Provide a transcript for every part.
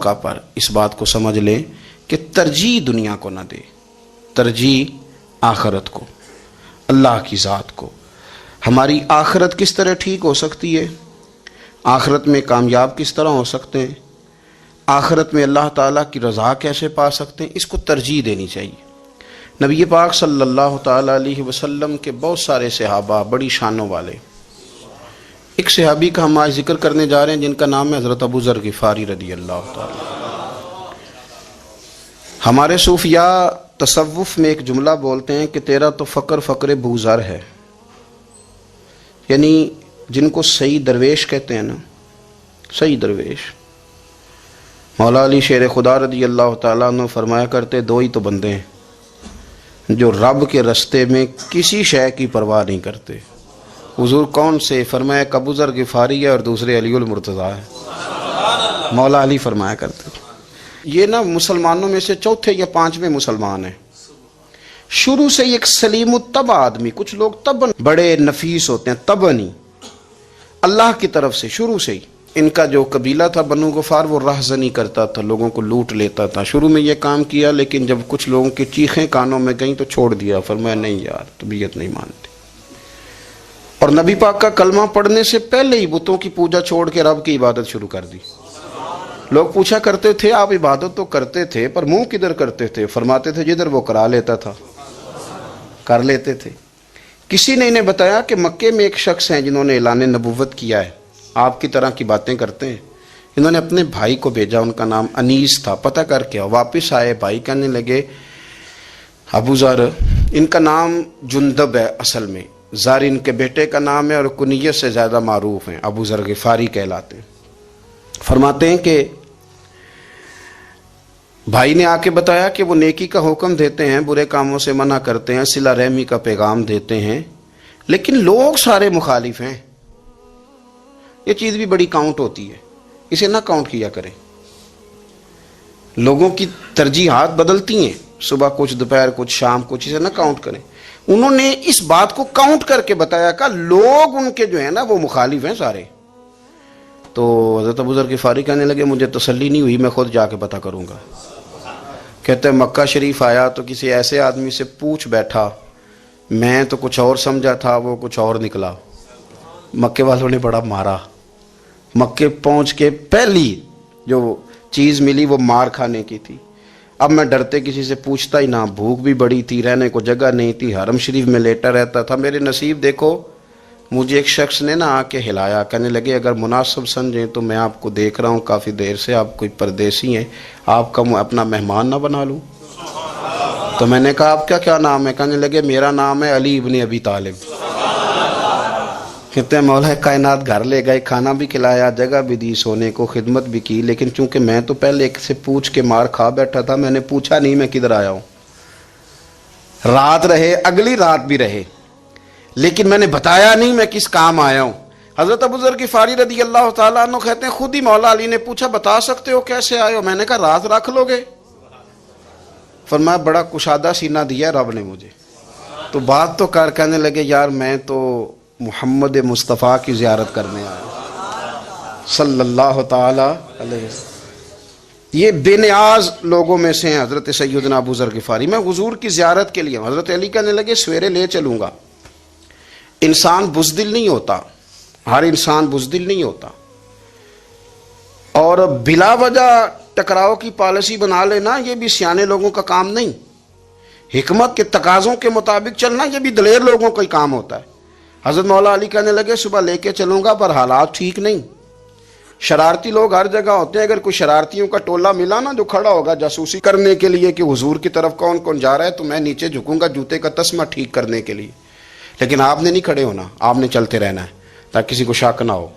موقع پر اس بات کو سمجھ لیں کہ ترجیح دنیا کو نہ دے، ترجیح آخرت کو، اللہ کی ذات کو۔ ہماری آخرت کس طرح ٹھیک ہو سکتی ہے، آخرت میں کامیاب کس طرح ہو سکتے ہیں، آخرت میں اللہ تعالیٰ کی رضا کیسے پا سکتے ہیں، اس کو ترجیح دینی چاہیے۔ نبی پاک صلی اللہ تعالیٰ علیہ وسلم کے بہت سارے صحابہ بڑی شانوں والے، ایک صحابی کا ہم آج ذکر کرنے جا رہے ہیں جن کا نام ہے حضرت ابو ذر غفاری رضی اللہ تعالیٰ۔ ہمارے صوفیاء تصوف میں ایک جملہ بولتے ہیں کہ تیرا تو فقر فقر بوذر ہے، یعنی جن کو صحیح درویش کہتے ہیں نا، صحیح درویش۔ مولا علی شیر خدا رضی اللہ تعالیٰ عنہ فرمایا کرتے دو ہی تو بندے ہیں جو رب کے رستے میں کسی شے کی پرواہ نہیں کرتے۔ حضور کون سے؟ فرمایا ایک ابو ذر غفاری ہے اور دوسرے علی المرتضیٰ ہے۔ مولا علی فرمایا کرتے یہ نا مسلمانوں میں سے چوتھے یا پانچویں مسلمان ہیں۔ شروع سے ایک سلیم الطبع آدمی، کچھ لوگ طبعاً بڑے نفیس ہوتے ہیں، طبعاً ہی اللہ کی طرف سے شروع سے ہی۔ ان کا جو قبیلہ تھا بنو غفار وہ راہزنی کرتا تھا، لوگوں کو لوٹ لیتا تھا۔ شروع میں یہ کام کیا لیکن جب کچھ لوگوں کی چیخیں کانوں میں گئیں تو چھوڑ دیا، فرمایا نہیں یار طبیعت نہیں مانتی۔ اور نبی پاک کا کلمہ پڑھنے سے پہلے ہی بتوں کی پوجا چھوڑ کے رب کی عبادت شروع کر دی۔ لوگ پوچھا کرتے تھے آپ عبادت تو کرتے تھے پر منہ کدھر کرتے تھے؟ فرماتے تھے جدھر وہ کرا لیتا تھا کر لیتے تھے۔ کسی نے انہیں بتایا کہ مکے میں ایک شخص ہیں جنہوں نے اعلان نبوت کیا ہے، آپ کی طرح کی باتیں کرتے ہیں۔ انہوں نے اپنے بھائی کو بھیجا، ان کا نام انیس تھا، پتہ کر کے واپس آئے، بھائی کہنے لگے ابو ذر، ان کا نام جندب ہے، اصل میں ذر ان کے بیٹے کا نام ہے اور کنیت سے زیادہ معروف ہیں، ابو ذر غفاری کہلاتے ہیں۔ فرماتے ہیں کہ بھائی نے آ کے بتایا کہ وہ نیکی کا حکم دیتے ہیں، برے کاموں سے منع کرتے ہیں، صلہ رحمی کا پیغام دیتے ہیں، لیکن لوگ سارے مخالف ہیں۔ یہ چیز بھی بڑی کاؤنٹ ہوتی ہے، اسے نہ کاؤنٹ کیا کریں۔ لوگوں کی ترجیحات بدلتی ہیں، صبح کچھ، دوپہر کچھ، شام کچھ، اسے نہ کاؤنٹ کریں۔ انہوں نے اس بات کو کاؤنٹ کر کے بتایا کہ لوگ ان کے جو ہیں نا وہ مخالف ہیں سارے۔ تو حضرت ابو ذر غفاری کہنے لگے مجھے تسلی نہیں ہوئی، میں خود جا کے پتہ کروں گا۔ کہتے ہیں مکہ شریف آیا تو کسی ایسے آدمی سے پوچھ بیٹھا، میں تو کچھ اور سمجھا تھا، وہ کچھ اور نکلا۔ مکے والوں نے بڑا مارا، مکے پہنچ کے پہلی جو چیز ملی وہ مار کھانے کی تھی۔ اب میں ڈرتے کسی سے پوچھتا ہی نہ، بھوک بھی بڑی تھی، رہنے کو جگہ نہیں تھی، حرم شریف میں لیٹا رہتا تھا۔ میرے نصیب دیکھو، مجھے ایک شخص نے نہ آ کے ہلایا، کہنے لگے اگر مناسب سمجھیں تو میں آپ کو دیکھ رہا ہوں کافی دیر سے، آپ کوئی پردیسی ہیں، آپ کا اپنا مہمان نہ بنا لوں؟ تو میں نے کہا آپ کا کیا نام ہے؟ کہنے لگے میرا نام ہے علی ابن ابی طالب۔ کہتے ہیں مولا کائنات گھر لے گئے، کھانا بھی کھلایا، جگہ بھی دی، سونے کو خدمت بھی کی، لیکن چونکہ میں تو پہلے ایک سے پوچھ کے مار کھا بیٹھا تھا، میں نے پوچھا نہیں میں کدھر آیا ہوں۔ رات رہے، اگلی رات بھی رہے، لیکن میں نے بتایا نہیں میں کس کام آیا ہوں۔ حضرت ابو ذر غفاری رضی اللہ تعالیٰ عنہ کہتے ہیں خود ہی مولا علی نے پوچھا بتا سکتے ہو کیسے آئے ہو؟ میں نے کہا رات رکھ لو گے؟ فرمایا بڑا کشادہ سینہ دیا رب نے مجھے، تو بات تو کر۔ کہنے لگے یار میں تو محمد مصطفیٰ کی زیارت کرنے آیا صلی اللہ تعالی علیہ وسلم۔ یہ بے نیاز لوگوں میں سے ہیں حضرت سیدنا ابو ذر غفاری۔ میں حضور کی زیارت کے لیے، حضرت علی کہنے لگے سویرے لے چلوں گا۔ انسان بزدل نہیں ہوتا، ہر انسان بزدل نہیں ہوتا، اور بلا وجہ ٹکراؤ کی پالیسی بنا لینا یہ بھی سیانے لوگوں کا کام نہیں۔ حکمت کے تقاضوں کے مطابق چلنا یہ بھی دلیر لوگوں کا ہی کام ہوتا ہے۔ حضرت مولا علی کہنے لگے صبح لے کے چلوں گا پر حالات ٹھیک نہیں، شرارتی لوگ ہر جگہ ہوتے ہیں، اگر کوئی شرارتیوں کا ٹولہ ملا نا جو کھڑا ہوگا جاسوسی کرنے کے لیے کہ حضور کی طرف کون کون جا رہا ہے، تو میں نیچے جھکوں گا جوتے کا تسمہ ٹھیک کرنے کے لیے، لیکن آپ نے نہیں کھڑے ہونا، آپ نے چلتے رہنا ہے تاکہ کسی کو شک نہ ہو۔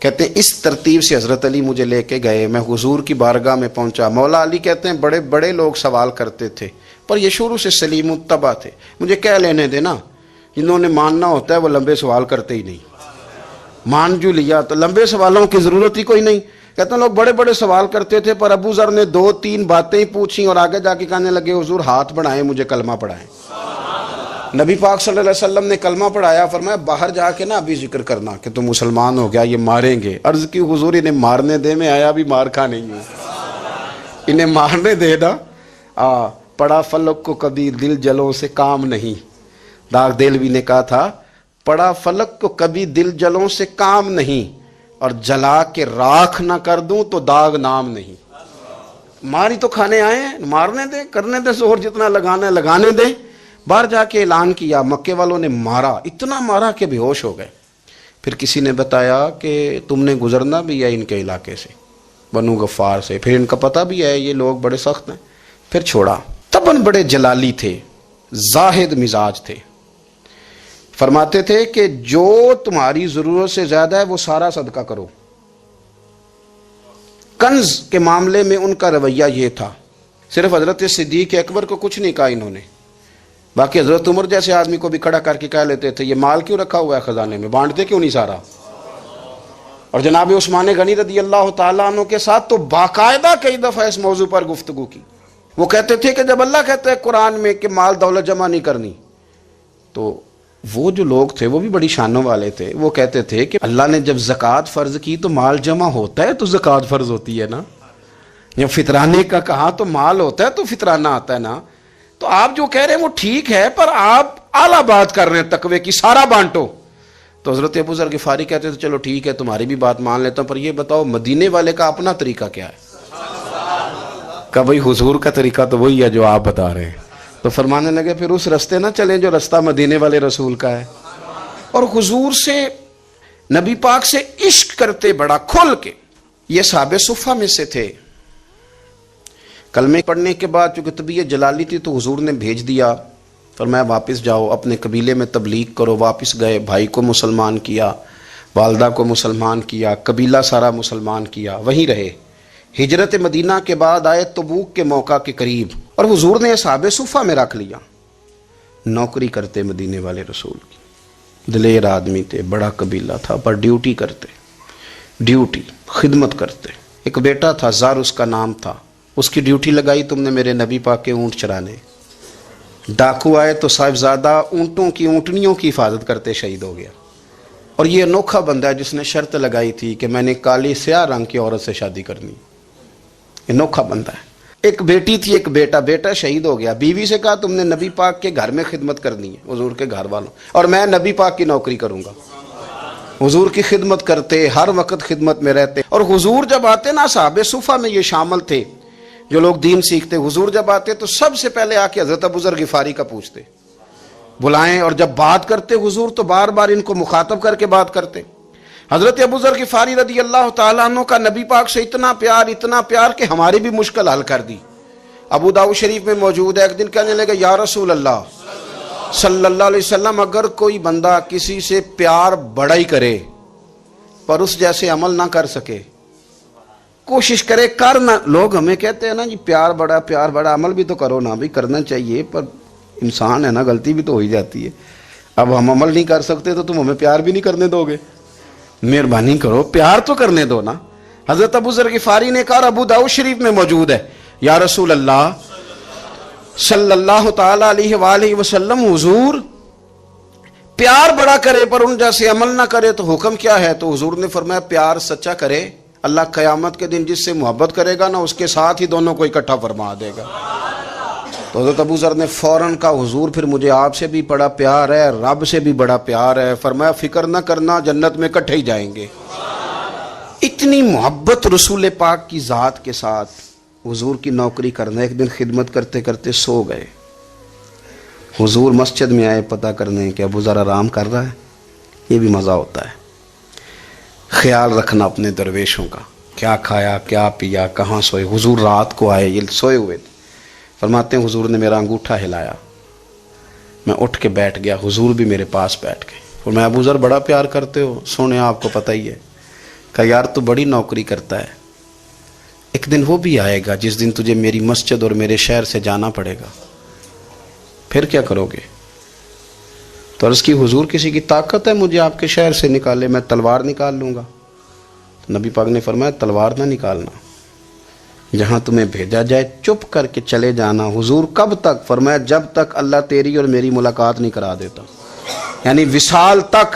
کہتے ہیں اس ترتیب سے حضرت علی مجھے لے کے گئے، میں حضور کی بارگاہ میں پہنچا۔ مولا علی کہتے ہیں بڑے بڑے لوگ سوال کرتے تھے پر یہ شروع سے سلیم الطبع تھے، مجھے کہہ لینے دینا، جنہوں نے ماننا ہوتا ہے وہ لمبے سوال کرتے ہی نہیں، مان جو لیا تو لمبے سوالوں کی ضرورت ہی کوئی نہیں۔ کہتے ہیں لوگ بڑے بڑے سوال کرتے تھے پر ابو ذر نے 2-3 باتیں ہی پوچھیں اور آگے جا کے کہنے لگے حضور ہاتھ بڑھائیں مجھے کلمہ پڑھائیں۔ نبی پاک صلی اللہ علیہ وسلم نے کلمہ پڑھایا، فرمایا باہر جا کے نا ابھی ذکر کرنا کہ تم مسلمان ہو گیا، یہ ماریں گے۔ عرض کی حضور انہیں مارنے دے، میں آیا بھی مار کھا نہیں ہوں۔ انہیں مارنے دے نا. پڑا فلک کو کبھی دل جلوں سے کام نہیں. داغ دہلوی نے کہا تھا پڑا فلک کو کبھی دل جلوں سے کام نہیں، اور جلا کے راکھ نہ کر دوں تو داغ نام نہیں. ماری تو کھانے آئے ہیں، مارنے دیں، کرنے دیں زور جتنا لگانا ہے لگانے دیں. باہر جا کے اعلان کیا، مکے والوں نے مارا، اتنا مارا کہ بے ہوش ہو گئے. پھر کسی نے بتایا کہ تم نے گزرنا بھی ہے ان کے علاقے سے، بنو غفار سے، پھر ان کا پتہ بھی ہے یہ لوگ بڑے سخت ہیں. پھر چھوڑا. تبن بڑے جلالی تھے، زاہد مزاج تھے. فرماتے تھے کہ جو تمہاری ضرورت سے زیادہ ہے وہ سارا صدقہ کرو. کنز کے معاملے میں ان کا رویہ یہ تھا. صرف حضرت صدیق اکبر کو کچھ نہیں کہا انہوں نے، باقی حضرت عمر جیسے آدمی کو بھی کھڑا کر کے کہہ لیتے تھے یہ مال کیوں رکھا ہوا ہے خزانے میں، بانٹتے کیوں نہیں سارا. اور جناب عثمان غنی رضی اللہ تعالیٰ عنہ کے ساتھ تو باقاعدہ کئی دفعہ اس موضوع پر گفتگو کی. وہ کہتے تھے کہ جب اللہ کہتا ہے قرآن میں کہ مال دولت جمع نہیں کرنی، تو وہ جو لوگ تھے وہ بھی بڑی شانوں والے تھے. وہ کہتے تھے کہ اللہ نے جب زکوٰۃ فرض کی تو مال جمع ہوتا ہے تو زکوٰۃ فرض ہوتی ہے نا. جب فطرانے کا کہا تو مال ہوتا ہے تو فطرانہ آتا ہے نا. تو آپ جو کہہ رہے ہیں وہ ٹھیک ہے، پر آپ اعلیٰ بات کر رہے ہیں تقوی کی، سارا بانٹو. تو حضرت ابو ذر غفاری کہتے تھے چلو ٹھیک ہے تمہاری بھی بات مان لیتا ہوں، پر یہ بتاؤ مدینے والے کا اپنا طریقہ کیا ہے؟ کہ بھئی حضور کا طریقہ تو وہی ہے جو آپ بتا رہے ہیں. تو فرمانے لگے پھر اس رستے نہ چلیں جو رستہ مدینے والے رسول کا ہے. اور حضور سے، نبی پاک سے عشق کرتے بڑا کھل کے. یہ صحابہ صفہ میں سے تھے. کلمے پڑھنے کے بعد چونکہ طبیعت جلالی تھی تو حضور نے بھیج دیا، فرمایا واپس جاؤ اپنے قبیلے میں تبلیغ کرو. واپس گئے، بھائی کو مسلمان کیا، والدہ کو مسلمان کیا، قبیلہ سارا مسلمان کیا، وہیں رہے. ہجرت مدینہ کے بعد آئے تبوک کے موقع کے قریب، اور حضور نے اصحاب صفہ میں رکھ لیا. نوکری کرتے مدینے والے رسول کی، دلیر آدمی تھے، بڑا قبیلہ تھا، پر ڈیوٹی کرتے، ڈیوٹی خدمت کرتے. ایک بیٹا تھا زار اس کا نام تھا، اس کی ڈیوٹی لگائی تم نے میرے نبی پاک کے اونٹ چرانے. ڈاکو آئے تو صاحبزادہ اونٹوں کی، اونٹنیوں کی حفاظت کرتے شہید ہو گیا. اور یہ انوکھا بندہ ہے جس نے شرط لگائی تھی کہ میں نے کالی سیاہ رنگ کی عورت سے شادی کرنی. انوکھا بندہ ہے. ایک بیٹی تھی، ایک بیٹا، بیٹا شہید ہو گیا. بیوی سے کہا تم نے نبی پاک کے گھر میں خدمت کرنی ہے، حضور کے گھر والوں، اور میں نبی پاک کی نوکری کروں گا. حضور کی خدمت کرتے، ہر وقت خدمت میں رہتے. اور حضور جب آتے نا، صحابہ صفہ میں یہ شامل تھے جو لوگ دین سیکھتے. حضور جب آتے تو سب سے پہلے آ کے حضرت ابو ذر غفاری کا پوچھتے، بلائیں. اور جب بات کرتے حضور تو بار بار ان کو مخاطب کر کے بات کرتے. حضرت ابو ذر غفاری رضی اللہ تعالیٰ عنہ کا نبی پاک سے اتنا پیار کہ ہماری بھی مشکل حل کر دی. ابو داؤد شریف میں موجود ہے. ایک دن کہنے لگے یا رسول اللہ صلی اللہ علیہ وسلم، اگر کوئی بندہ کسی سے پیار بڑا ہی کرے پر اس جیسے عمل نہ کر سکے، کوشش کرے کرنا. لوگ ہمیں کہتے ہیں نا جی پیار بڑا، عمل بھی تو کرو نا. بھی کرنا چاہیے، پر انسان ہے نا، غلطی بھی تو ہو ہی جاتی ہے. اب ہم عمل نہیں کر سکتے تو تم ہمیں پیار بھی نہیں کرنے دو گے؟ مہربانی کرو، پیار تو کرنے دو نا. حضرت ابو ذر غفاری نے کہا، ابو داؤد شریف میں موجود ہے، یا رسول اللہ صلی اللہ تعالی علیہ وآلہ وسلم، حضور پیار بڑا کرے پر ان جیسے عمل نہ کرے تو حکم کیا ہے؟ تو حضور نے فرمایا پیار سچا کرے، اللہ قیامت کے دن جس سے محبت کرے گا نا اس کے ساتھ ہی دونوں کو اکٹھا فرما دے گا. تو حضرت ابو ذر نے فوراً کہا، حضور پھر مجھے آپ سے بھی بڑا پیار ہے، رب سے بھی بڑا پیار ہے. فرمایا فکر نہ کرنا، جنت میں اکٹھے ہی جائیں گے. اتنی محبت رسول پاک کی ذات کے ساتھ. حضور کی نوکری کرنا. ایک دن خدمت کرتے کرتے سو گئے. حضور مسجد میں آئے پتہ کرنے کہ ابو ذر آرام کر رہا ہے. یہ بھی مزہ ہوتا ہے، خیال رکھنا اپنے درویشوں کا، کیا کھایا کیا پیا، کہاں سوئے. حضور رات کو آئے، یہ سوئے ہوئے تھے. فرماتے ہیں حضور نے میرا انگوٹھا ہلایا، میں اٹھ کے بیٹھ گیا، حضور بھی میرے پاس بیٹھ گئے. اور میں ابو ذر بڑا پیار کرتے ہو؟ سونے آپ کو پتہ ہی ہے. کہا یار تو بڑی نوکری کرتا ہے، ایک دن وہ بھی آئے گا جس دن تجھے میری مسجد اور میرے شہر سے جانا پڑے گا، پھر کیا کرو گے؟ تو عرض کی حضور کسی کی طاقت ہے مجھے آپ کے شہر سے نکالے؟ میں تلوار نکال لوں گا. نبی پاک نے فرمایا تلوار نہ نکالنا، جہاں تمہیں بھیجا جائے چپ کر کے چلے جانا. حضور کب تک؟ فرمایا جب تک اللہ تیری اور میری ملاقات نہیں کرا دیتا، یعنی وصال تک.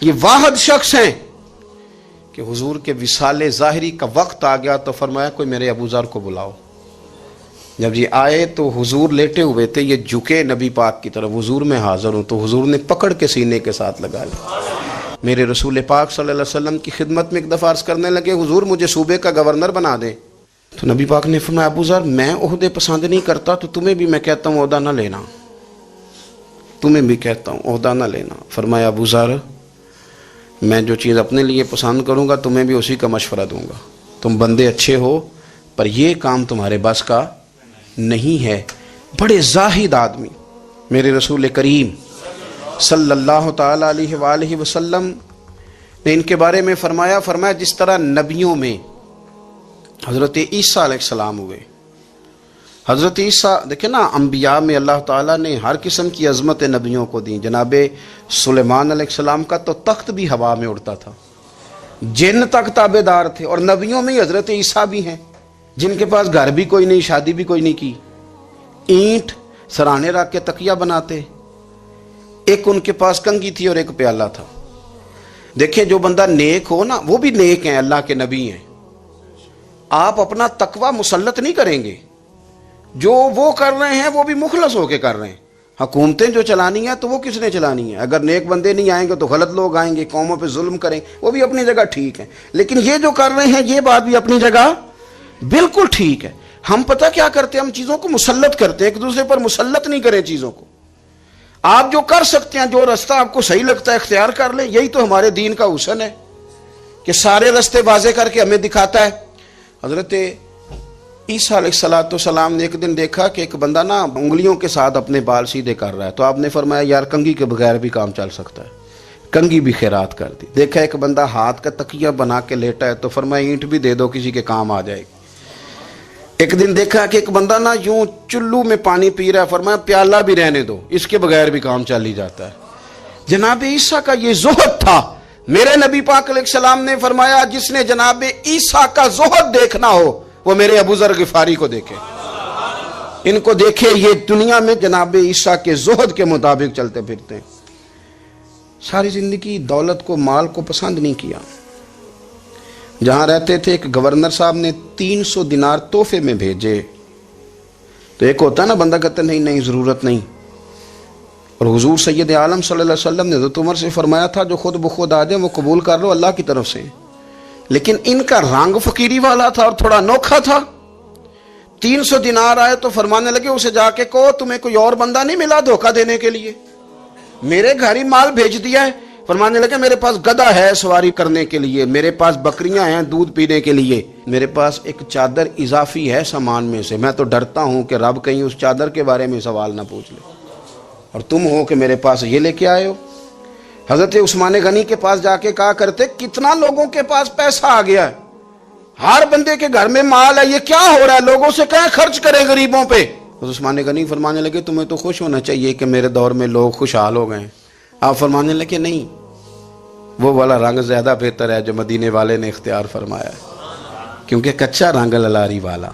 یہ واحد شخص ہیں کہ حضور کے وصال ظاہری کا وقت آ گیا تو فرمایا کوئی میرے ابو ذر کو بلاؤ. جب یہ آئے تو حضور لیٹے ہوئے تھے، یہ جھکے نبی پاک کی طرف، حضور میں حاضر ہوں، تو حضور نے پکڑ کے سینے کے ساتھ لگا لیا۔ میرے رسول پاک صلی اللہ علیہ وسلم کی خدمت میں ایک دفعہ عرض کرنے لگے، حضور مجھے صوبے کا گورنر بنا دیں۔ تو نبی پاک نے فرمایا، ابو ذر میں عہدے پسند نہیں کرتا، تو تمہیں بھی میں کہتا ہوں عہدہ نہ لینا، تمہیں بھی کہتا ہوں عہدہ نہ لینا۔ فرمایا، ابو ذر میں جو چیز اپنے لیے پسند کروں گا تمہیں بھی اسی کا مشورہ دوں گا، تم بندے اچھے ہو پر یہ کام تمہارے بس کا نہیں ہے۔ بڑے زاہد آدمی میرے رسول کریم صلی اللہ تعالی علیہ وآلہ وسلم نے ان کے بارے میں فرمایا جس طرح نبیوں میں حضرت عیسیٰ علیہ السلام ہوئے، حضرت عیسیٰ دیکھیں نا، انبیاء میں اللہ تعالیٰ نے ہر قسم کی عظمت نبیوں کو دی۔ جناب سلیمان علیہ السلام کا تو تخت بھی ہوا میں اڑتا تھا، جن تک تابع دار تھے، اور نبیوں میں حضرت عیسیٰ بھی ہیں جن کے پاس گھر بھی کوئی نہیں، شادی بھی کوئی نہیں کی، اینٹ سرانے رکھ کے تکیہ بناتے، ایک ان کے پاس کنگھی تھی اور ایک پیالہ تھا۔ دیکھیں جو بندہ نیک ہو نا، وہ بھی نیک ہیں، اللہ کے نبی ہیں، آپ اپنا تقوی مسلط نہیں کریں گے، جو وہ کر رہے ہیں وہ بھی مخلص ہو کے کر رہے ہیں۔ حکومتیں جو چلانی ہیں تو وہ کس نے چلانی ہے؟ اگر نیک بندے نہیں آئیں گے تو غلط لوگ آئیں گے، قوموں پہ ظلم کریں، وہ بھی اپنی جگہ ٹھیک ہے، لیکن یہ جو کر رہے ہیں یہ بات بھی اپنی جگہ بالکل ٹھیک ہے۔ ہم پتہ کیا کرتے ہیں، ہم چیزوں کو مسلط کرتے ہیں، ایک دوسرے پر مسلط نہیں کریں چیزوں کو۔ آپ جو کر سکتے ہیں، جو رستہ آپ کو صحیح لگتا ہے اختیار کر لیں، یہی تو ہمارے دین کا حسن ہے کہ سارے رستے واضح کر کے ہمیں دکھاتا ہے۔ حضرت عیسیٰ علیہ السلام نے ایک دن دیکھا کہ ایک بندہ نا انگلیوں کے ساتھ اپنے بال سیدھے کر رہا ہے، تو آپ نے فرمایا یار کنگھی کے بغیر بھی کام چل سکتا ہے، کنگھی بھی خیرات کر دی۔ دیکھا ایک بندہ ہاتھ کا تکیہ بنا کے لیٹا ہے، تو فرمایا اینٹ بھی دے دو، کسی کے کام آ جائے گی۔ ایک دن دیکھا کہ ایک بندہ نا یوں چلو میں پانی پی رہا ہے، فرمایا پیالہ بھی رہنے دو، اس کے بغیر بھی کام چل ہی جاتا ہے۔ جناب عیسیٰ کا یہ زہد تھا۔ میرے نبی پاک علیہ السلام نے فرمایا جس نے جناب عیسیٰ کا زہد دیکھنا ہو وہ میرے ابو ذر غفاری کو دیکھے، ان کو دیکھے، یہ دنیا میں جناب عیسیٰ کے زہد کے مطابق چلتے پھرتے ہیں۔ ساری زندگی دولت کو، مال کو پسند نہیں کیا۔ جہاں رہتے تھے ایک گورنر صاحب نے 300 دینار تحفے میں بھیجے، تو ایک ہوتا ہے نا بندہ کہتا نہیں نہیں ضرورت نہیں، اور حضور سید عالم صلی اللہ علیہ وسلم نے حضرت عمر سے فرمایا تھا جو خود بخود آ جائے وہ قبول کر لو اللہ کی طرف سے، لیکن ان کا رنگ فقیری والا تھا اور تھوڑا انوکھا تھا۔ 300 دینار آئے تو فرمانے لگے اسے جا کے کہو تمہیں کوئی اور بندہ نہیں ملا دھوکہ دینے کے لیے، میرے گھر ہی مال بھیج دیا ہے۔ فرمانے لگے میرے پاس گدھا ہے سواری کرنے کے لیے، میرے پاس بکریاں ہیں دودھ پینے کے لیے، میرے پاس ایک چادر اضافی ہے سامان میں سے، میں تو ڈرتا ہوں کہ رب کہیں اس چادر کے بارے میں سوال نہ پوچھ لے، اور تم ہو کہ میرے پاس یہ لے کے آئے ہو۔ حضرت عثمان غنی کے پاس جا کے کہا کرتے کتنا لوگوں کے پاس پیسہ آ گیا ہے، ہر بندے کے گھر میں مال ہے، یہ کیا ہو رہا ہے، لوگوں سے کہیں خرچ کریں غریبوں پہ۔ عثمان غنی فرمانے لگے تمہیں تو خوش ہونا چاہیے کہ میرے دور میں لوگ خوشحال ہو گئے ہیں۔ آپ فرمانے لگے نہیں، وہ والا رنگ زیادہ بہتر ہے جو مدینے والے نے اختیار فرمایا ہے، کیونکہ کچا رنگ للاری والا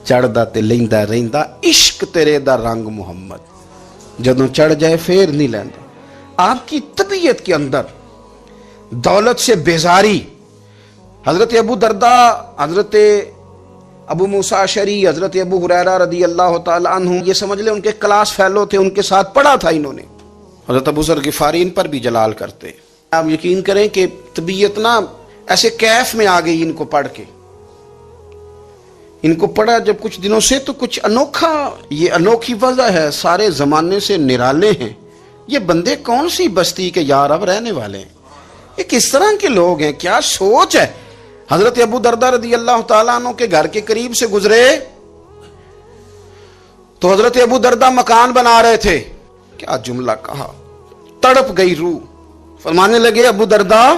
چڑھدا تے لیندا رہندا عشق تیرے دا رنگ محمد، جدوں چڑھ جائے پھر نہیں لیندا۔ آپ کی طبیعت کے اندر دولت سے بیزاری، حضرت ابو درداء، حضرت ابو موسیٰ اشعری، حضرت ابو ہریرہ رضی اللہ تعالی عنہ، یہ سمجھ لیں ان کے کلاس فیلو تھے، ان کے ساتھ پڑھا تھا انہوں نے۔ حضرت ابو ذر غفاری ان پر بھی جلال کرتے۔ آپ یقین کریں کہ طبیعت نا ایسے کیف میں آ گئی ان کو پڑھ کے، ان کو پڑھا جب کچھ دنوں سے تو کچھ انوکھا، یہ انوکھی وجہ ہے، سارے زمانے سے نرالے ہیں، یہ بندے کون سی بستی کے یار اب رہنے والے ہیں، یہ کس طرح کے لوگ ہیں، کیا سوچ ہے۔ حضرت ابو درداء رضی اللہ تعالیٰ عنہ کے گھر کے قریب سے گزرے تو حضرت ابو درداء مکان بنا رہے تھے، کیا جملہ کہا، تڑپ گئی روح۔ فرمانے لگے ابو درداء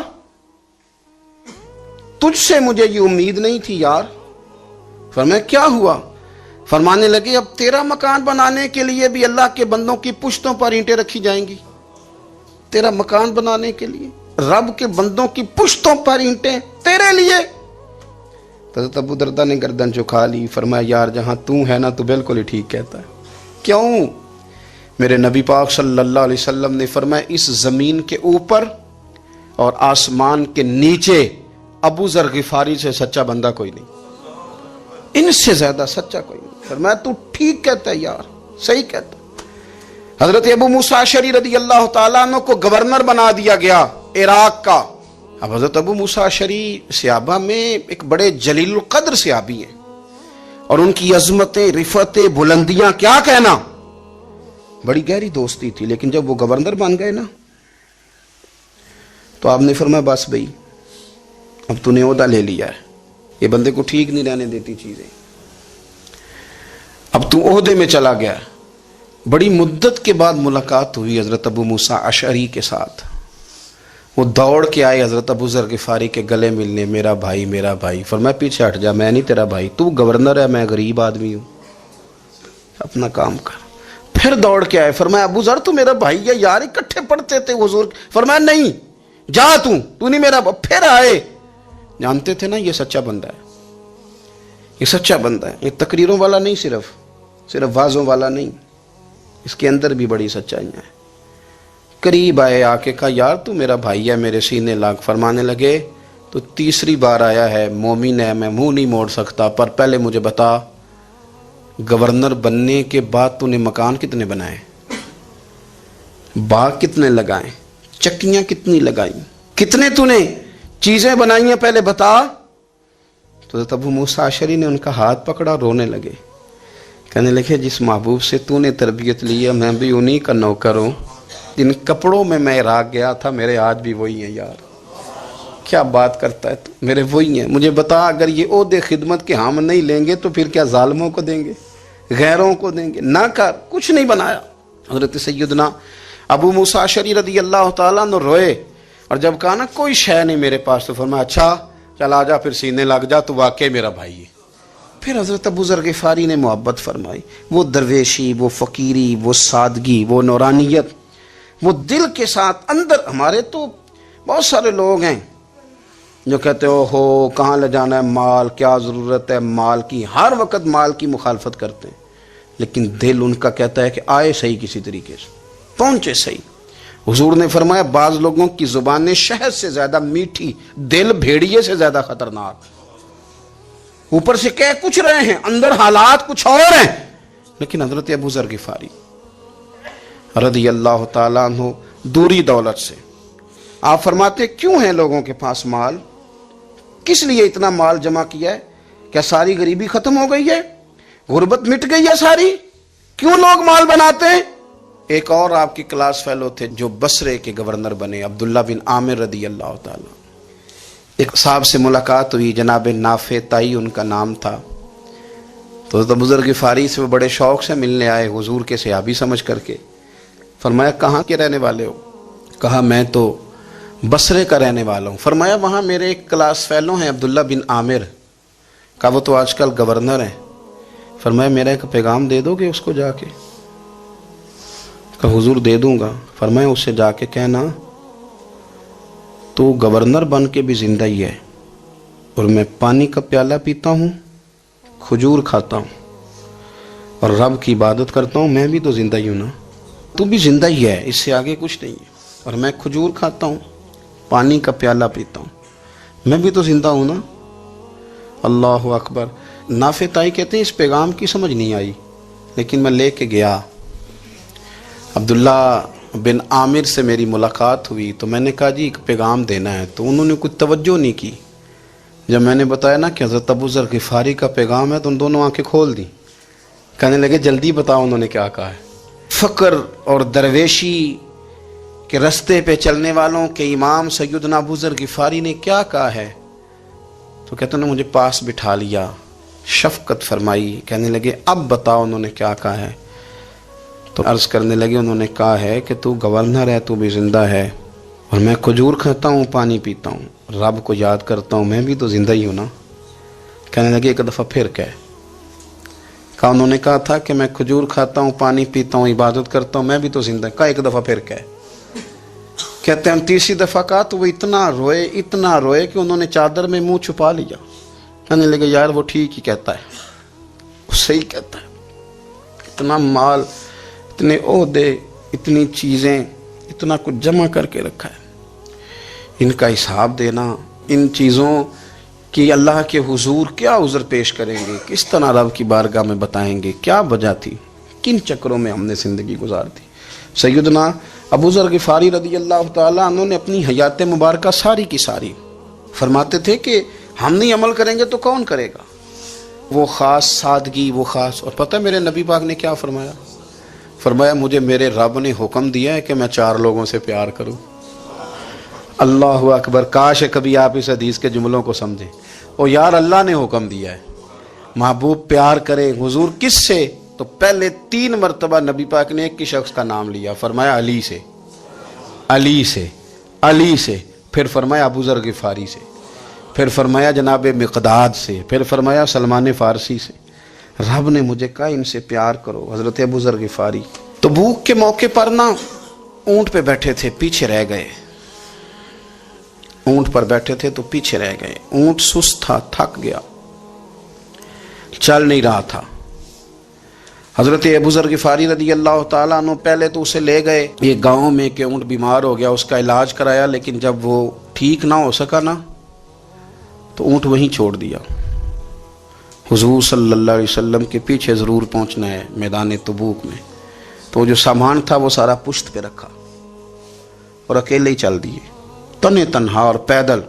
تجھ سے مجھے یہ امید نہیں تھی یار۔ فرمایا کیا ہوا؟ فرمانے لگے اب تیرا مکان بنانے کے لیے بھی اللہ کے بندوں کی پشتوں پر اینٹیں رکھی جائیں گی، تیرا مکان بنانے کے لیے رب کے بندوں کی پشتوں پر اینٹیں تیرے لیے۔ حضرت ابو درداء نے گردن جھکا لی، فرمایا یار جہاں تو ہے نا تو بالکل ہی ٹھیک کہتا ہے۔ کیوں؟ میرے نبی پاک صلی اللہ علیہ وسلم نے فرمایا اس زمین کے اوپر اور آسمان کے نیچے ابو ذر غفاری سے سچا بندہ کوئی نہیں، ان سے زیادہ سچا کوئی نہیں. فرمایا تو ٹھیک کہتا ہے یار, صحیح کہتا. حضرت ابو موسیٰ اشعری رضی اللہ تعالیٰ عنہ کو گورنر بنا دیا گیا عراق کا. اب حضرت ابو موسیٰ اشعری صحابہ میں ایک بڑے جلیل القدر صحابی ہیں, اور ان کی عظمتیں, رفتیں, بلندیاں کیا کہنا, بڑی گہری دوستی تھی. لیکن جب وہ گورنر بن گئے نا, تو آپ نے فرمایا بس بھائی اب تو نے عہدہ لے لیا ہے, یہ بندے کو ٹھیک نہیں رہنے دیتی چیزیں, اب تو عہدے میں چلا گیا. بڑی مدت کے بعد ملاقات ہوئی حضرت ابو موسیٰ اشعری کے ساتھ. وہ دوڑ کے آئے حضرت ابو ذر غفاری کے گلے ملنے, میرا بھائی میرا بھائی. فرمایا پیچھے ہٹ جا, میں نہیں تیرا بھائی, تو گورنر ہے, میں غریب آدمی ہوں, اپنا کام کر. پھر دوڑ کے آئے, فرمایا ابو ذر تو میرا بھائی ہے یار, اکٹھے پڑھتے تھے حضور. فرمایا نہیں, جا تو نہیں میرا. پھر آئے, جانتے تھے نا یہ سچا بندہ ہے, یہ سچا بندہ ہے, یہ تقریروں والا نہیں, صرف وعظوں والا نہیں, اس کے اندر بھی بڑی سچائیاں ہیں. قریب آئے, آ کے کہا یار تو میرا بھائی ہے, میرے سینے لاگ. فرمانے لگے تو تیسری بار آیا ہے, مومن ہے, میں منہ نہیں موڑ سکتا, پر پہلے مجھے بتا گورنر بننے کے بعد تو نے مکان کتنے بنائے, باغ کتنے لگائے, چکیاں کتنی لگائیں, کتنے تو نے چیزیں بنائی ہیں, پہلے بتا. تو ابو موسیٰ اشعری نے ان کا ہاتھ پکڑا, رونے لگے, کہنے لگے جس محبوب سے تو نے تربیت لی ہے میں بھی انہی کا نوکر ہوں. جن کپڑوں میں عراق گیا تھا میرے آج بھی وہی ہیں یار. کیا بات کرتا ہے تو, میرے وہی ہیں. مجھے بتا اگر یہ عہدے خدمت کے ہم نہیں لیں گے تو پھر کیا ظالموں کو دیں گے, غیروں کو دیں گے؟ نہ کر, کچھ نہیں بنایا. حضرت سیدنا ابو موسیٰ اشعری رضی اللہ تعالیٰ عنہ روئے, اور جب کہا نا کوئی شے نہیں میرے پاس, تو فرمایا اچھا چل آ جا, پھر سینے لگ جا, تو واقعی میرا بھائی ہے. پھر حضرت ابو ذر غفاری نے محبت فرمائی, وہ درویشی, وہ فقیری, وہ سادگی, وہ نورانیت, وہ دل کے ساتھ اندر. ہمارے تو بہت سارے لوگ ہیں جو کہتے ہو کہاں لے جانا ہے مال, کیا ضرورت ہے مال کی, ہر وقت مال کی مخالفت کرتے ہیں, لیکن دل ان کا کہتا ہے کہ آئے صحیح, کسی طریقے سے پہنچے صحیح. حضور نے فرمایا بعض لوگوں کی زبانیں شہد سے زیادہ میٹھی, دل بھیڑیے سے زیادہ خطرناک. اوپر سے کہہ کچھ رہے ہیں, اندر حالات کچھ اور ہیں. لیکن حضرت ابو ذر غفاری رضی اللہ تعالیٰ عنہ دوری دولت سے, آپ فرماتے کیوں ہے لوگوں کے پاس مال, کس لیے اتنا مال جمع کیا ہے, کیا ساری غریبی ختم ہو گئی ہے, غربت مٹ گئی ہے ساری, کیوں لوگ مال بناتے ہیں. ایک اور آپ کی کلاس فیلو تھے جو بصرے کے گورنر بنے, عبداللہ بن عامر رضی اللہ تعالیٰ. ایک صاحب سے ملاقات ہوئی, جناب نافع تائی ان کا نام تھا. تو ابو ذر غفاری سے وہ بڑے شوق سے ملنے آئے, حضور کے صحابی سمجھ کر کے. فرمایا کہاں کے رہنے والے ہو, کہا میں تو بصرے کا رہنے والا ہوں. فرمایا وہاں میرے ایک کلاس فیلو ہیں عبداللہ بن عامر, کہا وہ تو آج کل گورنر ہیں. فرمایا میرا ایک پیغام دے دو گے اس کو جا کے, کہا حضور دے دوں گا. فرمایا اس سے جا کے کہنا تو گورنر بن کے بھی زندہ ہی ہے, اور میں پانی کا پیالہ پیتا ہوں, کھجور کھاتا ہوں, اور رب کی عبادت کرتا ہوں, میں بھی تو زندہ ہی ہوں نا, تو بھی زندہ ہی ہے, اس سے آگے کچھ نہیں ہے. اور میں کھجور کھاتا ہوں, پانی کا پیالہ پیتا ہوں, میں بھی تو زندہ ہوں نا. اللہ اکبر. نافع تائی کہتے ہیں اس پیغام کی سمجھ نہیں آئی, لیکن میں لے کے گیا. عبداللہ بن عامر سے میری ملاقات ہوئی, تو میں نے کہا جی ایک پیغام دینا ہے, تو انہوں نے کچھ توجہ نہیں کی. جب میں نے بتایا نا کہ حضرت ابو ذر غفاری کا پیغام ہے, تو ان دونوں آنکھیں کھول دیں, کہنے لگے جلدی بتاؤ انہوں نے کیا کہا ہے. فقر اور درویشی کے رستے پہ چلنے والوں کے امام سیدنا ابو ذر غفاری نے کیا کہا ہے. تو کہتے ہیں مجھے پاس بٹھا لیا, شفقت فرمائی, کہنے لگے اب بتاؤ انہوں نے کیا کہا ہے. تو عرض کرنے لگے انہوں نے کہا ہے کہ تو گورنر ہے, تو بھی زندہ ہے, اور میں کھجور کھاتا ہوں, پانی پیتا ہوں, رب کو یاد کرتا ہوں, میں بھی تو زندہ ہی ہوں نا. کہنے لگے ایک دفعہ پھر کہے. کہا انہوں نے کہا تھا کہ میں کھجور کھاتا ہوں, پانی پیتا ہوں, عبادت کرتا ہوں, میں بھی تو زندہ. کہا ایک دفعہ پھر کہے. کہتے ہیں تیسری دفعہ کہا تو وہ اتنا روئے کہ انہوں نے چادر میں منہ چھپا لیا. کہنے لگے یار وہ ٹھیک ہی کہتا ہے, وہ صحیح کہتا ہے. اتنا مال, اتنے عہدے, اتنی چیزیں, اتنا کچھ جمع کر کے رکھا ہے, ان کا حساب دینا, ان چیزوں کہ اللہ کے حضور کیا عذر پیش کریں گے، کس طرح رب کی بارگاہ میں بتائیں گے کیا وجہ تھی، کن چکروں میں ہم نے زندگی گزار دی۔ سیدنا ابو ذر غفاری رضی اللہ تعالیٰ عنہ نے اپنی حیات مبارکہ ساری کی ساری فرماتے تھے کہ ہم نہیں عمل کریں گے تو کون کرے گا۔ وہ خاص سادگی، وہ خاص، اور پتہ میرے نبی پاک نے کیا فرمایا؟ فرمایا مجھے میرے رب نے حکم دیا ہے کہ میں 4 لوگوں سے پیار کروں۔ اللہ اکبر، کاش کبھی آپ اس حدیث کے جملوں کو سمجھیں۔ اور یار اللہ نے حکم دیا ہے محبوب پیار کرے، حضور کس سے؟ تو پہلے 3 مرتبہ نبی پاک نے ایک ہی شخص کا نام لیا، فرمایا علی سے، علی سے، علی سے، پھر فرمایا ابو ذر غفاری سے، پھر فرمایا جناب مقداد سے، پھر فرمایا سلمان فارسی سے۔ رب نے مجھے کہا ان سے پیار کرو۔ حضرت ابو ذر غفاری تبوک کے موقع پر نا اونٹ پہ بیٹھے تھے، پیچھے رہ گئے، اونٹ پر بیٹھے تھے تو پیچھے رہ گئے، اونٹ سست تھا، تھک گیا، چل نہیں رہا تھا۔ حضرت ابو ذر غفاری رضی اللہ تعالیٰ عنہ پہلے تو اسے لے گئے یہ گاؤں میں کہ اونٹ بیمار ہو گیا، اس کا علاج کرایا، لیکن جب وہ ٹھیک نہ ہو سکا نا تو اونٹ وہیں چھوڑ دیا۔ حضور صلی اللہ علیہ وسلم کے پیچھے ضرور پہنچنا ہے میدان تبوک میں، تو جو سامان تھا وہ سارا پشت پہ رکھا اور اکیلے ہی چل دیے، تنے تنہا اور پیدل۔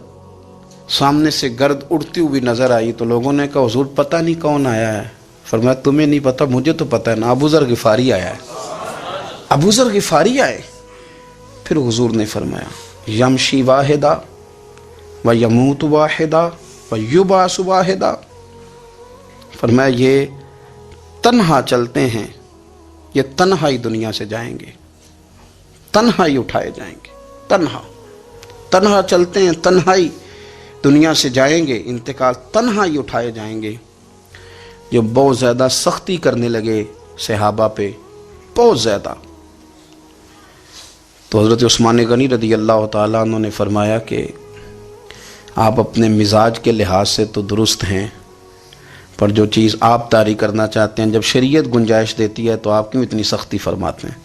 سامنے سے گرد اڑتی ہوئی نظر آئی تو لوگوں نے کہا حضور پتہ نہیں کون آیا ہے۔ فرمایا تمہیں نہیں پتہ، مجھے تو پتہ ہے نا، ابو ذر غفاری آیا ہے، ابو ذر غفاری آئے۔ پھر حضور نے فرمایا یمشی واحدہ و یموت واحدہ و یبعث واحدہ، فرمایا یہ تنہا چلتے ہیں، یہ تنہا ہی دنیا سے جائیں گے، تنہا ہی اٹھائے جائیں گے، تنہا تنہا چلتے ہیں، تنہا ہی دنیا سے جائیں گے، انتقال تنہا ہی اٹھائے جائیں گے۔ جو بہت زیادہ سختی کرنے لگے صحابہ پہ، بہت زیادہ، تو حضرت عثمان غنی رضی اللہ تعالیٰ عنہ نے فرمایا کہ آپ اپنے مزاج کے لحاظ سے تو درست ہیں، پر جو چیز آپ طاری کرنا چاہتے ہیں جب شریعت گنجائش دیتی ہے تو آپ کیوں اتنی سختی فرماتے ہیں؟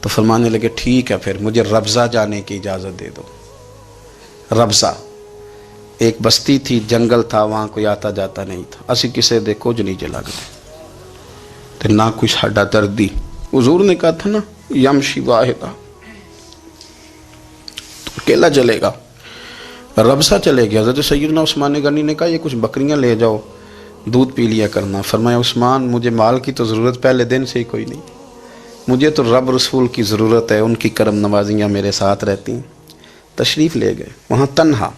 تو فرمانے لگے ٹھیک ہے پھر مجھے ربضہ جانے کی اجازت دے دو۔ ربضہ ایک بستی تھی، جنگل تھا، وہاں کوئی آتا جاتا نہیں تھا، اسی کسے دے کچھ نہیں چلا گئے تو نہ کوئی ہڈا دردی۔ حضور نے کہا تھا نا یمشی واحدہ، تو اکیلا چلے گا، ربضہ چلے گیا۔ حضرت سیدنا عثمان غنی نے کہا یہ کچھ بکریاں لے جاؤ، دودھ پی لیا کرنا۔ فرمایا عثمان مجھے مال کی تو ضرورت پہلے دن سے ہی کوئی نہیں، مجھے تو رب رسول کی ضرورت ہے، ان کی کرم نوازیاں میرے ساتھ رہتی ہیں۔ تشریف لے گئے، وہاں تنہا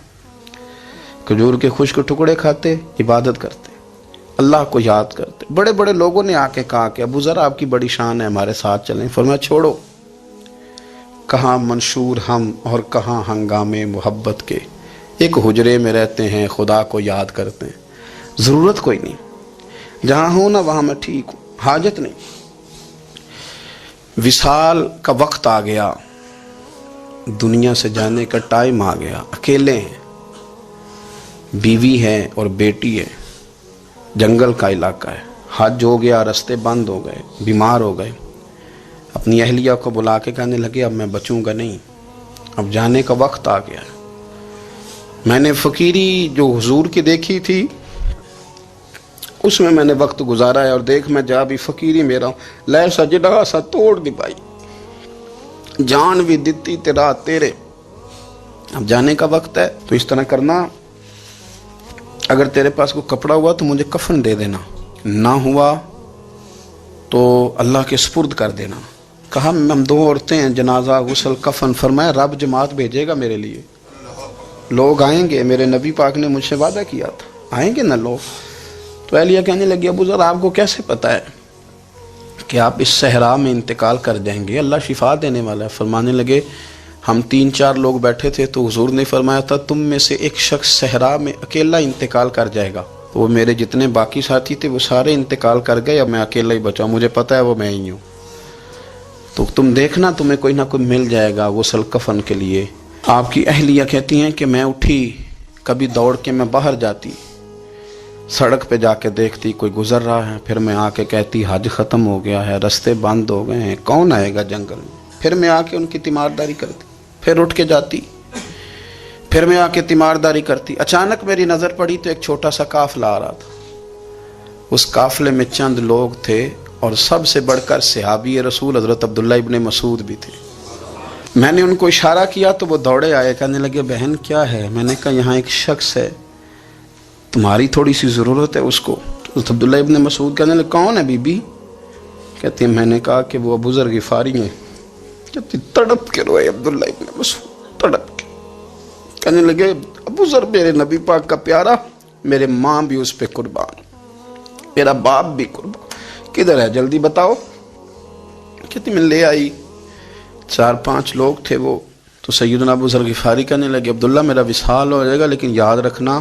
کھجور کے خشک ٹکڑے کھاتے، عبادت کرتے، اللہ کو یاد کرتے۔ بڑے بڑے لوگوں نے آ کے کہا کہ ابو ذر آپ کی بڑی شان ہے، ہمارے ساتھ چلیں۔ فرمایا چھوڑو، کہاں منشور ہم اور کہاں ہنگامے محبت کے، ایک حجرے میں رہتے ہیں، خدا کو یاد کرتے ہیں، ضرورت کوئی نہیں، جہاں ہوں نا وہاں میں ٹھیک ہوں، حاجت نہیں۔ وصال کا وقت آ گیا، دنیا سے جانے کا ٹائم آ گیا، اکیلے ہیں، بیوی ہے اور بیٹی ہے، جنگل کا علاقہ ہے، حج ہو گیا، رستے بند ہو گئے، بیمار ہو گئے۔ اپنی اہلیہ کو بلا کے کہنے لگے اب میں بچوں گا نہیں، اب جانے کا وقت آ گیا ہے۔ میں نے فقیری جو حضور کی دیکھی تھی اس میں نے وقت گزارا ہے، اور دیکھ میں جا بھی فقیری میرا ہوں، لے سجدہ سا توڑ دی پائی، جان بھی دیتی تیرا تیرے، اب جانے کا وقت ہے۔ تو اس طرح کرنا، اگر تیرے پاس کوئی کپڑا ہوا تو مجھے کفن دے دینا، نہ ہوا تو اللہ کے سپرد کر دینا۔ کہا ہم 2 عورتیں ہیں، جنازہ، غسل، کفن۔ فرمایا رب جماعت بھیجے گا میرے لیے، لوگ آئیں گے، میرے نبی پاک نے مجھ سے وعدہ کیا تھا آئیں گے نا لوگ۔ تو اہلیہ کہنے لگی ابو ذر آپ کو کیسے پتہ ہے کہ آپ اس صحرا میں انتقال کر جائیں گے، اللہ شفا دینے والا ہے۔ فرمانے لگے ہم 3-4 لوگ بیٹھے تھے تو حضور نے فرمایا تھا تم میں سے ایک شخص صحرا میں اکیلا انتقال کر جائے گا، تو وہ میرے جتنے باقی ساتھی تھے وہ سارے انتقال کر گئے، اب میں اکیلا ہی بچا، مجھے پتہ ہے وہ میں ہی ہوں، تو تم دیکھنا تمہیں کوئی نہ کوئی مل جائے گا غسل کفن کے لیے۔ آپ کی اہلیہ کہتی ہیں کہ میں اٹھی، کبھی دوڑ کے میں باہر جاتی، سڑک پہ جا کے دیکھتی کوئی گزر رہا ہے، پھر میں آ کے کہتی حج ختم ہو گیا ہے، رستے بند ہو گئے ہیں، کون آئے گا جنگل میں، پھر میں آ کے ان کی تیمارداری کرتی، پھر اٹھ کے جاتی، پھر میں آ کے تیمارداری کرتی. اچانک میری نظر پڑی تو ایک چھوٹا سا قافلہ آ رہا تھا. اس قافلے میں چند لوگ تھے اور سب سے بڑھ کر صحابی رسول حضرت عبداللہ ابن مسعود بھی تھے. میں نے ان کو اشارہ کیا تو وہ دوڑے آئے, کہنے لگے بہن کیا ہے؟ میں نے کہا یہاں ایک شخص ہے, تمہاری تھوڑی سی ضرورت ہے اس کو. تو عبداللہ ابن مسعود کہنے لگے کون ہے بی بی؟ کہتے ہیں میں نے کہا کہ وہ ابو ذر غفاری ہیں. کہتے تڑپ کے روئے عبداللہ ابن مسعود, تڑپ کے. کہنے لگے ابو ذر میرے نبی پاک کا پیارا, میرے ماں بھی اس پہ قربان, میرا باپ بھی قربان, کدھر ہے جلدی بتاؤ. کہتی میں لے آئی. 4-5 لوگ تھے وہ. تو سیدنا ابو ذر غفاری کہنے لگے عبداللہ میرا وصال ہو جائے گا لیکن یاد رکھنا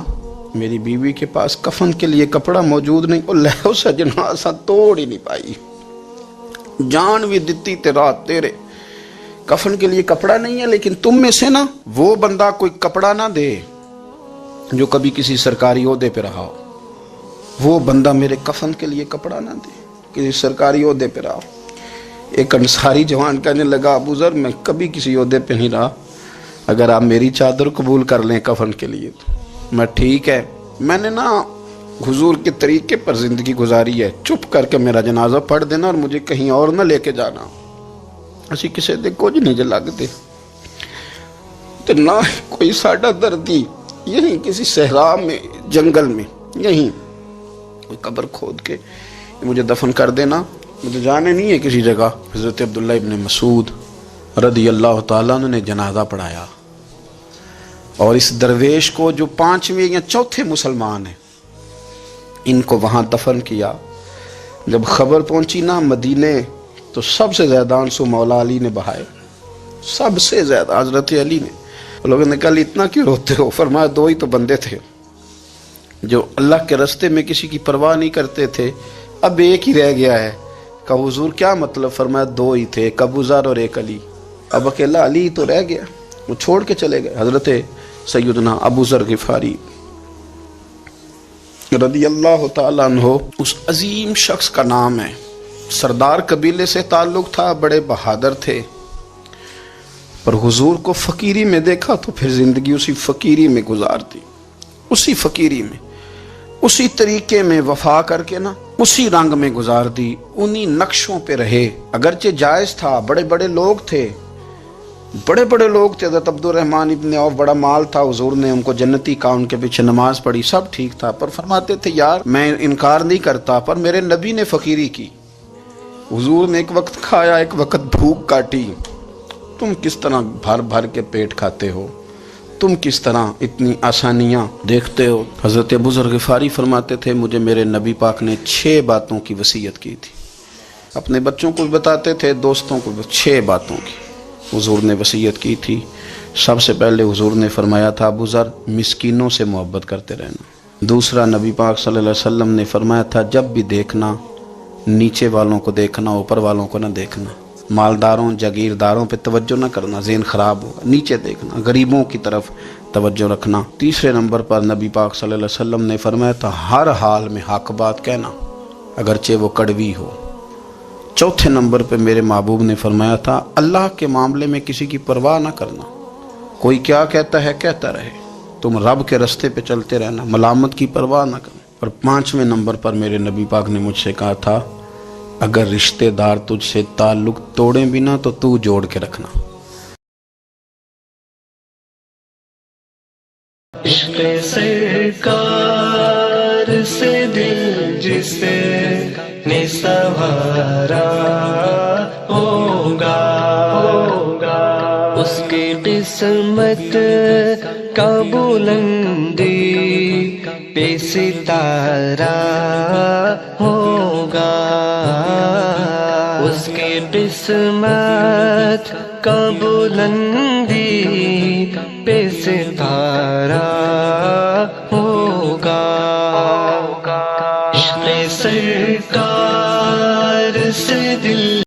میری بیوی کے پاس کفن کے لیے کپڑا موجود نہیں. وہ لہو سے جنازہ توڑ ہی نہیں پائی, جان بھی دیتی تے رات تیرے, کفن کے لیے کپڑا نہیں ہے. لیکن تم میں سے نا وہ بندہ کوئی کپڑا نہ دے جو کبھی کسی سرکاری عہدے پہ رہا ہو, وہ بندہ میرے کفن کے لیے کپڑا نہ دے کسی سرکاری عہدے پہ رہا ہو. ایک انصاری جوان کہنے لگا ابو ذر میں کبھی کسی عہدے پہ نہیں رہا, اگر آپ میری چادر قبول کر لیں کفن کے لیے تو میں ٹھیک ہے. میں نے نا حضور کے طریقے پر زندگی گزاری ہے, چپ کر کے میرا جنازہ پڑھ دینا اور مجھے کہیں اور نہ لے کے جانا. اسی کسی دے کچھ نہیں لگتے تو نہ کوئی ساڈا دردی, یہیں کسی صحرا میں جنگل میں یہیں کوئی قبر کھود کے مجھے دفن کر دینا, مجھے جانے نہیں ہے کسی جگہ. حضرت عبداللہ ابن مسعود رضی اللہ تعالیٰ عنہ نے جنازہ پڑھایا, اور اس درویش کو جو 5ویں یا 4تھے مسلمان ہیں ان کو وہاں دفن کیا. جب خبر پہنچی نا مدینے تو سب سے زیادہ آنسو مولا علی نے بہائے, سب سے زیادہ حضرت علی نے. لوگوں نے کہا اتنا کیوں روتے ہو؟ فرمایا 2 ہی تو بندے تھے جو اللہ کے راستے میں کسی کی پرواہ نہیں کرتے تھے, اب ایک ہی رہ گیا ہے. کہا حضور کیا مطلب؟ فرمایا 2 ہی تھے, ایک ابو ذر اور ایک علی, اب اکیلا علی تو رہ گیا, وہ چھوڑ کے چلے گئے. حضرت سیدنا ابو ذر غفاری رضی اللہ تعالیٰ عنہ اس عظیم شخص کا نام ہے. سردار قبیلے سے تعلق تھا, بڑے بہادر تھے, پر حضور کو فقیری میں دیکھا تو پھر زندگی اسی فقیری میں گزارتی, اسی فقیری میں, اسی طریقے میں وفا کر کے نا اسی رنگ میں گزار دی, انہی نقشوں پہ رہے. اگرچہ جائز تھا, بڑے بڑے لوگ تھے, بڑے بڑے لوگ تھے. حضرت عبد الرحمن ابن عوف بڑا مال تھا, حضور نے ان کو جنتی کہا, ان کے پیچھے نماز پڑھی, سب ٹھیک تھا. پر فرماتے تھے یار میں انکار نہیں کرتا, پر میرے نبی نے فقیری کی, حضور نے ایک وقت کھایا ایک وقت بھوک کاٹی, تم کس طرح بھر بھر کے پیٹ کھاتے ہو, تم کس طرح اتنی آسانیاں دیکھتے ہو. حضرت ابو ذر غفاری فرماتے تھے مجھے میرے نبی پاک نے 6 باتوں کی وصیت کی تھی. اپنے بچوں کو بتاتے تھے, دوستوں کو, 6 باتوں کی حضور نے وصیت کی تھی. سب سے پہلے حضور نے فرمایا تھا ابو ذر مسکینوں سے محبت کرتے رہنا. دوسرا نبی پاک صلی اللہ علیہ وسلم نے فرمایا تھا جب بھی دیکھنا نیچے والوں کو دیکھنا, اوپر والوں کو نہ دیکھنا. مالداروں جاگیرداروں پہ توجہ نہ کرنا, ذہن خراب ہوگا, نیچے دیکھنا, غریبوں کی طرف توجہ رکھنا. تیسرے نمبر پر نبی پاک صلی اللہ علیہ وسلم نے فرمایا تھا ہر حال میں حق بات کہنا اگرچہ وہ کڑوی ہو. چوتھے نمبر پہ میرے محبوب نے فرمایا تھا اللہ کے معاملے میں کسی کی پرواہ نہ کرنا, کوئی کیا کہتا ہے کہتا رہے, تم رب کے رستے پہ چلتے رہنا, ملامت کی پرواہ نہ کرنا. اور 5ویں نمبر پر میرے نبی پاک نے مجھ سے کہا تھا اگر رشتہ دار تجھ سے تعلق توڑیں بھی نہ تو جوڑ کے رکھنا. عشق سرکار سے دل جس نے سنوارا ہوگا اس کی قسمت کا بلندی پہ ستارہ ہوگا, اس کی قسمت کا بلندی پہ ستارہ